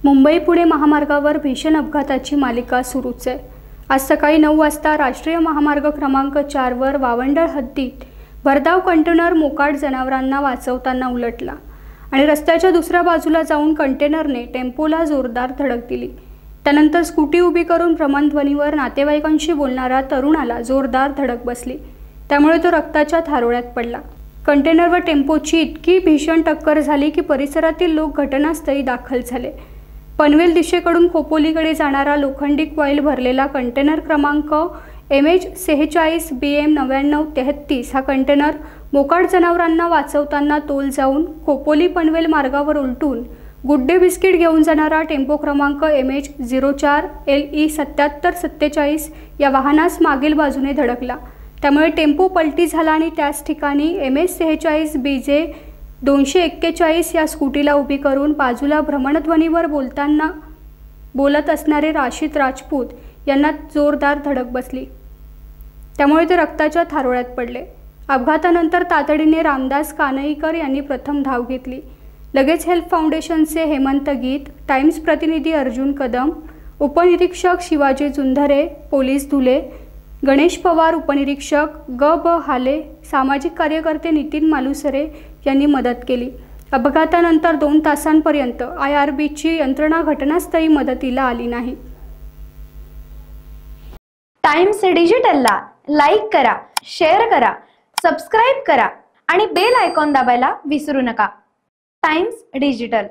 मुंबई पुणे महामार्गावर भीषण अपघाताची मालिका सुरूच आहे। आज सकाळी 9 वाजता राष्ट्रीय महामार्ग क्रमांक 4 वर वावंडळ हद्दीत भरधाव कंटेनर मोकाट जनावरांना वाचवताना उलटला आणि रस्त्याच्या दुसऱ्या बाजूला जाऊन कंटेनरने टेम्पोला जोरदार धडक दिली। त्यानंतर स्कूटी उभी करून भ्रमणध्वनीवर नातेवाईकांशी बोलणारा तरुणाला जोरदार धडक बसली, त्यामुळे तो रक्ताच्या थारोळ्यात पडला। कंटेनर व टेम्पोची इतकी भीषण टक्कर झाली की परिसरातील लोक घटनास्थळी दाखल झाले। पनवेल दिशेकडून खोपोलीकडे जाणारा लोखंडी कॉईल भरलेला कंटेनर क्रमांक MH46 BM 9933 हा कंटेनर मोकाट जनावरांना वाचवताना तोल जाऊन खोपोली पनवेल मार्गावर उलटून गुड्डे बिस्किट घेऊन जाणारा टेम्पो क्रमांक MH04 LE 7747 या वाहनास मागील बाजूने धडकला। त्यामुळे टेम्पो पलटी झाला आणि त्याच ठिकाणी MH46 BJ 241 या स्कूटीला उभी करून बाजूला भ्रमणध्वनीवर बोलत असणारे राशिद राजपूत यांना जोरदार धडक बसली, त्यामुळे ते रक्ताच्या थारोळ्यात पडले। अपघातानंतर तातडीने रामदास कानईकर यांनी प्रथम धाव घेतली। लगेच हेल्प फाउंडेशनचे हेमंत गीत, टाइम्स प्रतिनिधी अर्जुन कदम, उपनिरीक्षक शिवाजी जुंधरे, पोलीस धुले, गणेश पवार, उपनिरीक्षक ग.ब. हाले, सामाजिक कार्यकर्ते नितीन मालुसरे यांनी मदत केली। अपघातानंतर 2 तासांपर्यंत IRBची यंत्रणा घटनास्थळी मदतीला आली नाही। टाइम्स डिजिटलला लाईक करा, शेअर करा, सबस्क्राइब करा आणि बेल आयकॉन दाबायला विसरू नका। Times digital.